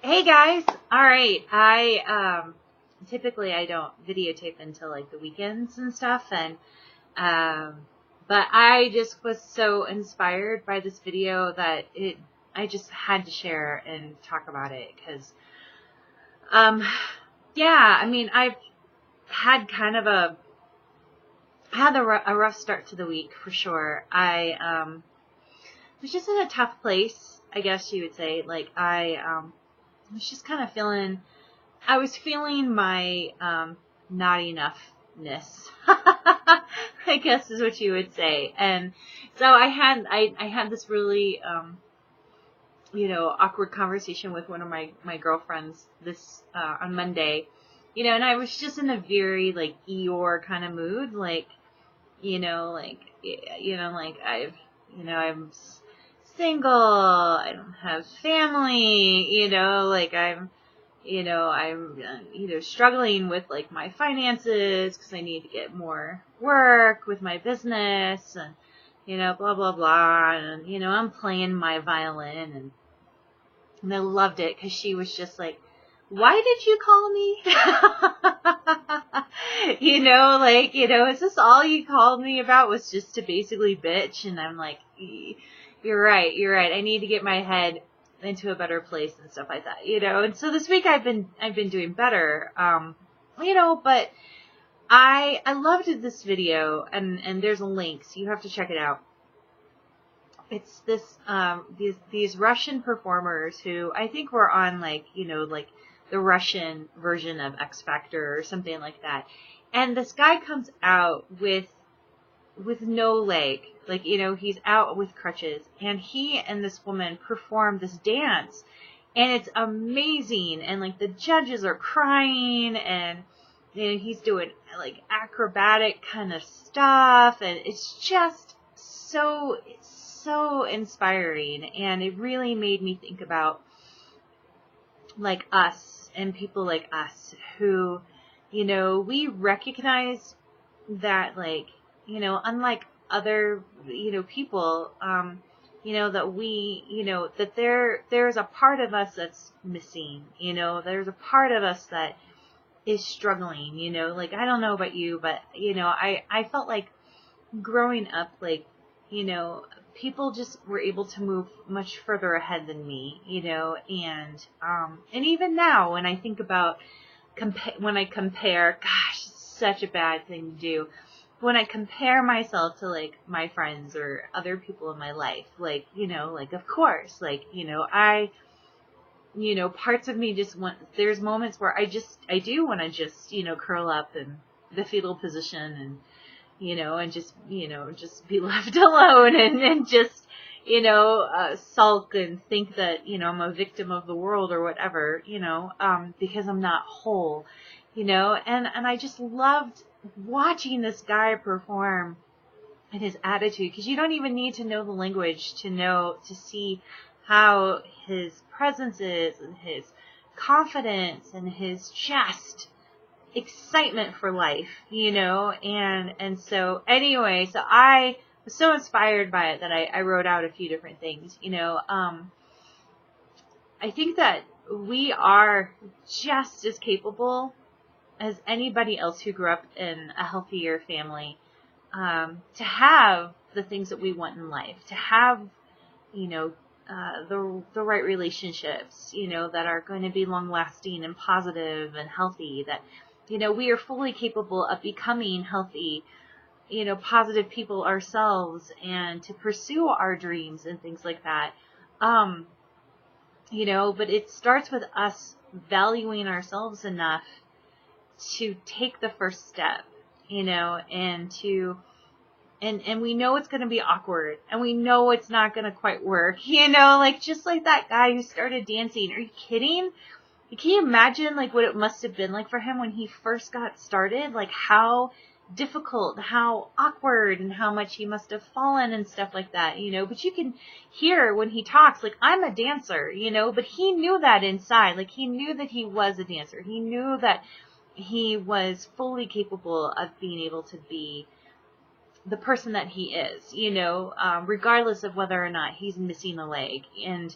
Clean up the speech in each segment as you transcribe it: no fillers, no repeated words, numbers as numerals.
Hey guys! Alright, typically I don't videotape until like the weekends and stuff, and but I just was so inspired by this video that I just had to share and talk about it, because yeah, I mean, I've had kind of a rough start to the week for sure. I was just in a tough place, I guess you would say. Like I was just kind of feeling. I was feeling my not enoughness, I guess is what you would say. And so I had this really awkward conversation with one of my girlfriends this on Monday. And I was just in a very like Eeyore kind of mood, like I'm single, I don't have family, like I'm struggling with like my finances because I need to get more work with my business, and blah blah blah, and I'm playing my violin, and I loved it because she was just like, why did you call me? Is this all you called me about, was just to basically bitch? And I'm like, you're right. I need to get my head into a better place and stuff like that, And so this week I've been doing better, but I loved this video, and there's a link, so you have to check it out. It's these Russian performers who I think were on like the Russian version of X Factor or something like that. And this guy comes out with no leg, like he's out with crutches, and he and this woman perform this dance, and it's amazing, and like the judges are crying, and he's doing like acrobatic kind of stuff, and it's just so inspiring, and it really made me think about like us and people like us who, we recognize that, like, unlike other, people, that we, that there's a part of us that's missing, there's a part of us that is struggling, like, I don't know about you, but, I felt like growing up, like, people just were able to move much further ahead than me, and even now when I think about when I compare, gosh, it's such a bad thing to do. When I compare myself to like my friends or other people in my life, like, like of course, like, parts of me just want, there's moments where I do want to just, curl up in the fetal position and, and just be left alone, and just, sulk and think that, I'm a victim of the world or whatever, because I'm not whole, and I just loved watching this guy perform, and his attitude, because you don't even need to know the language to see how his presence is, and his confidence, and his just excitement for life, and so anyway, so I was so inspired by it that I wrote out a few different things, I think that we are just as capable as anybody else who grew up in a healthier family, to have the things that we want in life, to have, the right relationships, that are going to be long lasting and positive and healthy, that, we are fully capable of becoming healthy, positive people ourselves, and to pursue our dreams and things like that. But it starts with us valuing ourselves enough to take the first step, and and we know it's going to be awkward, and we know it's not going to quite work, like just like that guy who started dancing. Are you kidding? Can you imagine like what it must have been like for him when he first got started? Like how difficult, how awkward, and how much he must have fallen and stuff like that, but you can hear when he talks, like, I'm a dancer, but he knew that inside, like he knew that he was a dancer. He knew that he was fully capable of being able to be the person that he is, regardless of whether or not he's missing a leg. And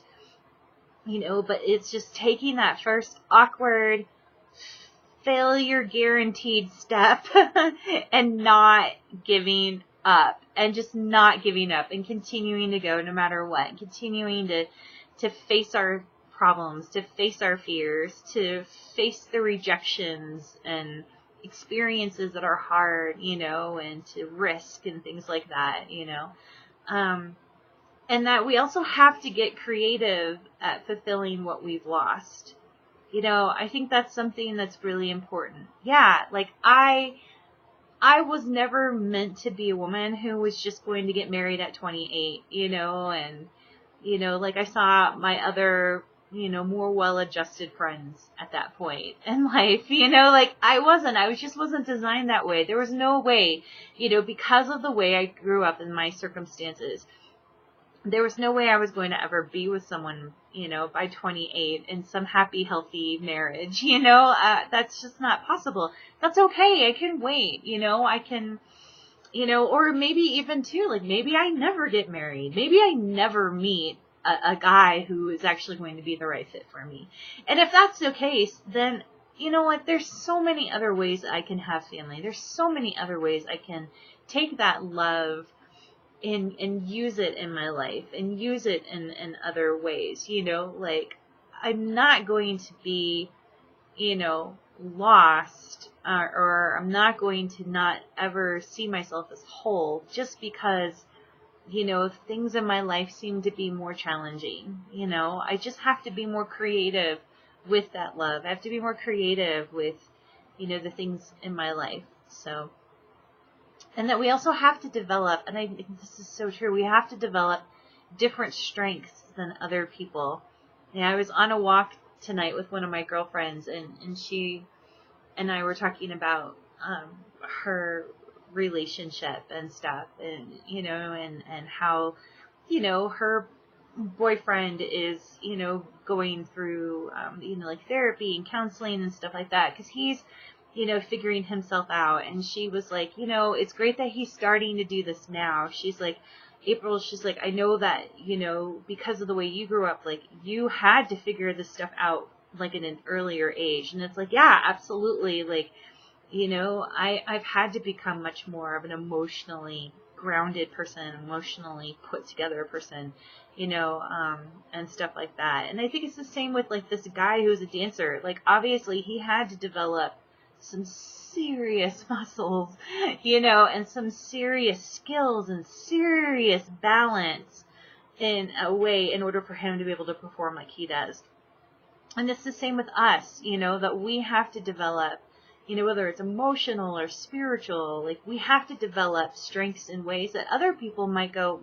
but it's just taking that first awkward, failure guaranteed step and not giving up, and just not giving up and continuing to go no matter what, continuing to face our problems, to face our fears, to face the rejections and experiences that are hard, and to risk and things like that, and that we also have to get creative at fulfilling what we've lost. I think that's something that's really important. Yeah, like I was never meant to be a woman who was just going to get married at 28, and, like I saw my other, more well-adjusted friends at that point in life, like I just wasn't designed that way. There was no way, because of the way I grew up in my circumstances, there was no way I was going to ever be with someone, by 28 in some happy, healthy marriage, that's just not possible. That's okay. I can wait, I can, or maybe even too, like maybe I never get married. Maybe I never meet a guy who is actually going to be the right fit for me. And if that's the case, then, there's so many other ways that I can have family. There's so many other ways I can take that love and use it in my life and use it in other ways, like I'm not going to be, lost, or I'm not going to not ever see myself as whole just because, things in my life seem to be more challenging. I just have to be more creative with that love. I have to be more creative with, the things in my life. So, and that we also have to develop, and I think this is so true, we have to develop different strengths than other people. I was on a walk tonight with one of my girlfriends, and she and I were talking about her relationship and stuff, and, and how, her boyfriend is, going through, like therapy and counseling and stuff like that, because he's, figuring himself out. And she was like, it's great that he's starting to do this now. She's like, April, she's like, I know that, because of the way you grew up, like you had to figure this stuff out like in an earlier age. And it's like, yeah, absolutely. Like, I've had to become much more of an emotionally grounded person, emotionally put together person, and stuff like that. And I think it's the same with like this guy who's a dancer. Like obviously he had to develop some serious muscles, and some serious skills and serious balance in a way in order for him to be able to perform like he does. And it's the same with us, that we have to develop, whether it's emotional or spiritual, like we have to develop strengths in ways that other people might go,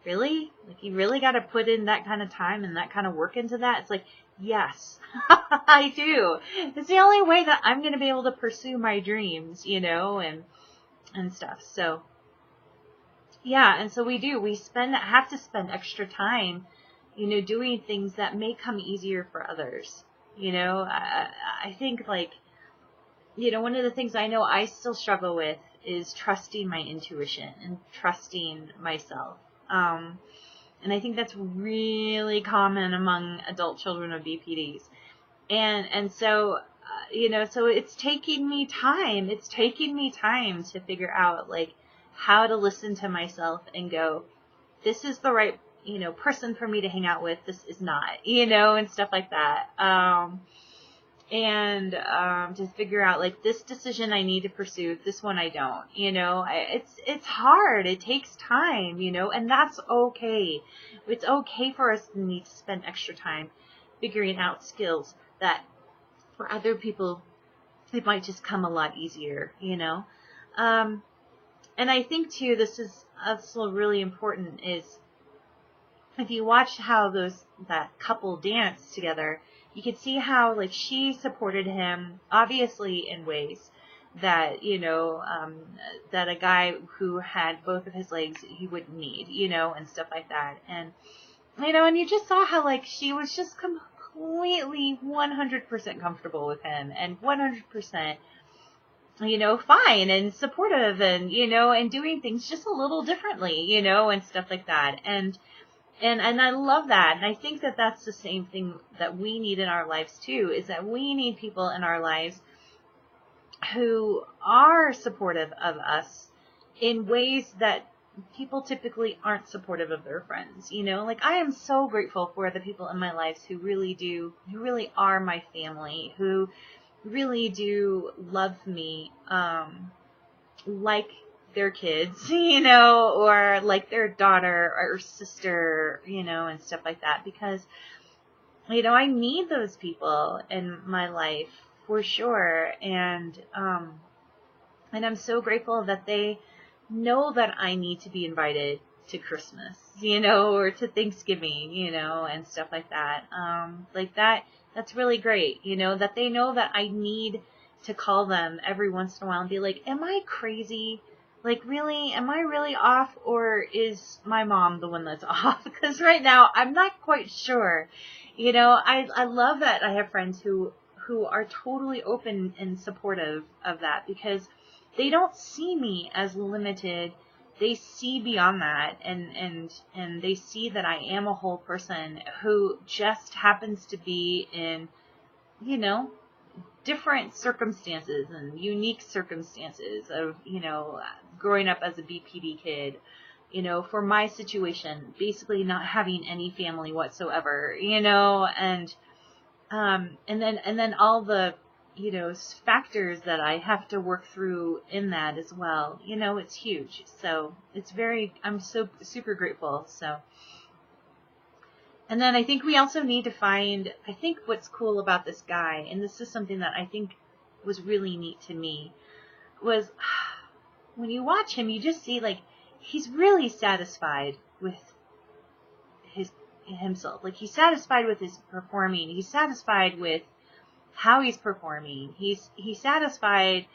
really? Like you really got to put in that kind of time and that kind of work into that? It's like, yes, I do. It's the only way that I'm going to be able to pursue my dreams, and stuff. So, yeah. And so we have to spend extra time, doing things that may come easier for others. I think like, one of the things I know I still struggle with is trusting my intuition and trusting myself. And I think that's really common among adult children of BPDs. And so, so it's taking me time. It's taking me time to figure out like how to listen to myself and go, this is the right, person for me to hang out with. This is not, and stuff like that. And to figure out like this decision I need to pursue, this one I don't, it's hard. It takes time, and that's okay. It's okay for us to need to spend extra time figuring out skills that for other people, it might just come a lot easier, and I think too, this is also really important is if you watch how that couple dance together, you could see how like she supported him obviously in ways that, that a guy who had both of his legs he wouldn't need, and stuff like that. And, and you just saw how like she was just completely 100% comfortable with him and 100%, fine and supportive and, and doing things just a little differently, and stuff like that. And I love that. And I think that that's the same thing that we need in our lives too, is that we need people in our lives who are supportive of us in ways that people typically aren't supportive of their friends. Like, I am so grateful for the people in my lives who really are my family, who really do love me, like their kids, or like their daughter or sister, and stuff like that, because, I need those people in my life for sure. And I'm so grateful that they know that I need to be invited to Christmas, or to Thanksgiving, and stuff like that. Like that's really great, that they know that I need to call them every once in a while and be like, am I crazy? Like, really, am I really off, or is my mom the one that's off? Because right now I'm not quite sure. I love that I have friends who are totally open and supportive of that, because they don't see me as limited. They see beyond that, and they see that I am a whole person who just happens to be in, different circumstances and unique circumstances of, growing up as a BPD kid, for my situation, basically not having any family whatsoever, and then all the, factors that I have to work through in that as well. It's huge. So I'm so super grateful. So, and then I think we also need to I think what's cool about this guy, and this is something that I think was really neat to me, was when you watch him, you just see, like, he's really satisfied with himself. Like, he's satisfied with his performing. He's satisfied with how he's performing. He's satisfied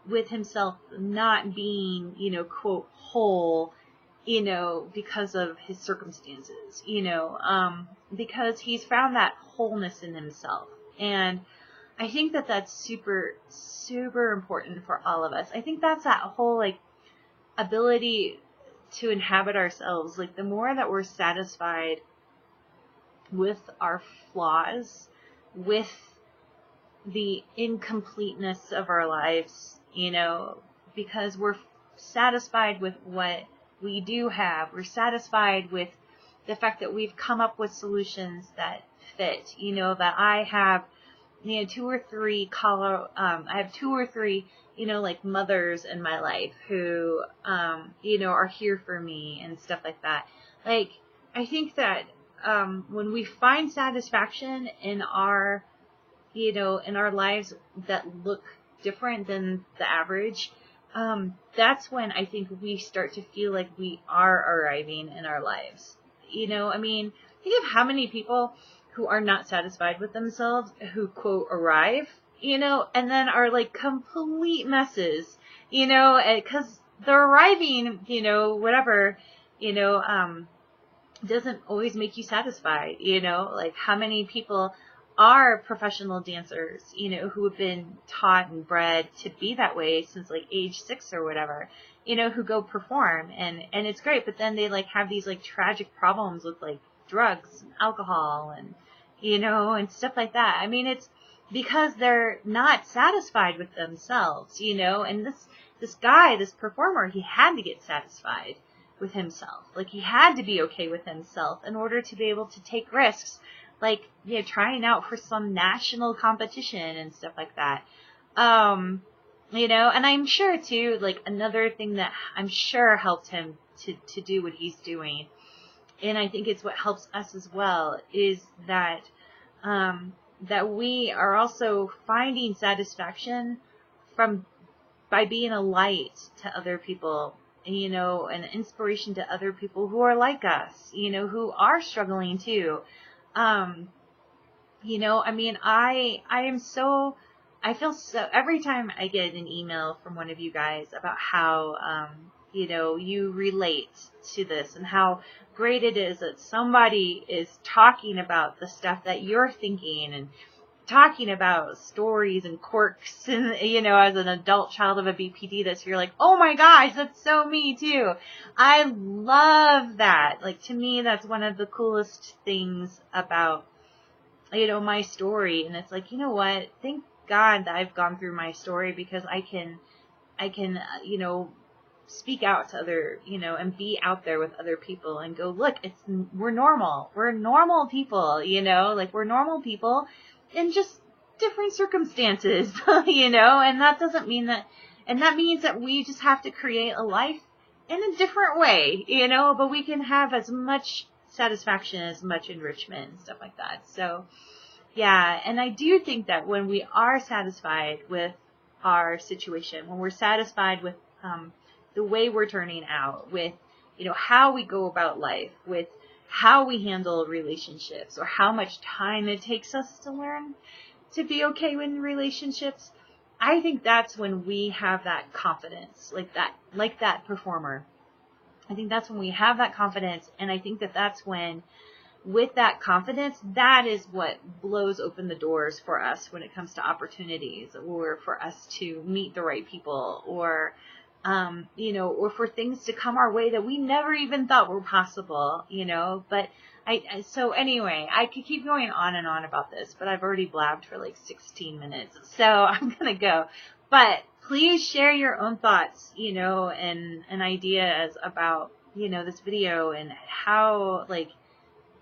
with himself not being, quote, whole, because of his circumstances, because he's found that wholeness in himself. And I think that that's super, super important for all of us. I think that's that whole, like, ability to inhabit ourselves. Like, the more that we're satisfied with our flaws, with the incompleteness of our lives, because we're satisfied with what we do have. We're satisfied with the fact that we've come up with solutions that fit, that I have, two or three, like, mothers in my life who, are here for me and stuff like that. Like, I think that, when we find satisfaction in our, in our lives that look different than the average, that's when I think we start to feel like we are arriving in our lives. I mean, think of how many people who are not satisfied with themselves, who, quote, arrive, and then are, like, complete messes, because they're arriving, whatever, doesn't always make you satisfied, like, how many people are professional dancers, who have been taught and bred to be that way since, like, age 6 or whatever, who go perform, and it's great, but then they, like, have these, like, tragic problems with, like, drugs and alcohol and, and stuff like that. I mean, it's because they're not satisfied with themselves, and this guy, this performer, he had to get satisfied with himself. Like, he had to be okay with himself in order to be able to take risks, like, trying out for some national competition and stuff like that. And I'm sure too, like, another thing that I'm sure helped him to do what he's doing, and I think it's what helps us as well, is that, that we are also finding satisfaction by being a light to other people, an inspiration to other people who are like us, who are struggling too. I mean, I feel so, every time I get an email from one of you guys about how, you relate to this and how great it is that somebody is talking about the stuff that you're thinking and talking about stories and quirks and, you know, as an adult child of a BPD, that you're like, oh my gosh, that's so me too. I love that. Like, to me, that's one of the coolest things about, you know, my story. And it's like, you know what? Thank God that I've gone through my story, because I can, you know, speak out to other, you know, and be out there with other people and go, look, we're normal. We're normal people, you know, like, we're normal people in just different circumstances, you know, and that doesn't mean that, and that means that we just have to create a life in a different way, you know, but we can have as much satisfaction, as much enrichment and stuff like that. So yeah, and I do think that when we are satisfied with our situation, when we're satisfied with the way we're turning out, with, you know, how we go about life, with how we handle relationships, or how much time it takes us to learn to be okay in relationships, I think that's when we have that confidence, like that performer. I think that's when we have that confidence, and I think that that's when, with that confidence, that is what blows open the doors for us when it comes to opportunities, or for us to meet the right people, or you know, or for things to come our way that we never even thought were possible, you know. But so anyway, I could keep going on and on about this, but I've already blabbed for like 16 minutes, so I'm gonna go. But please share your own thoughts, you know, and ideas about, you know, this video, and how, like,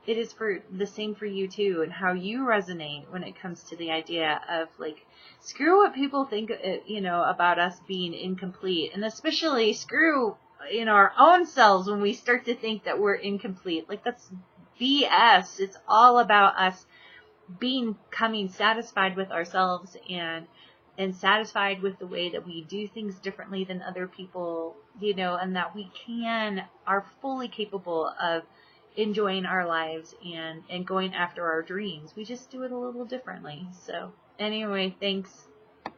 it is for the same for you too, and how you resonate when it comes to the idea of, like, screw what people think, you know, about us being incomplete, and especially screw in our own selves when we start to think that we're incomplete. Like, that's BS. It's all about us becoming satisfied with ourselves, and satisfied with the way that we do things differently than other people, you know, and that we are fully capable of enjoying our lives and going after our dreams. We just do it a little differently. So anyway, thanks.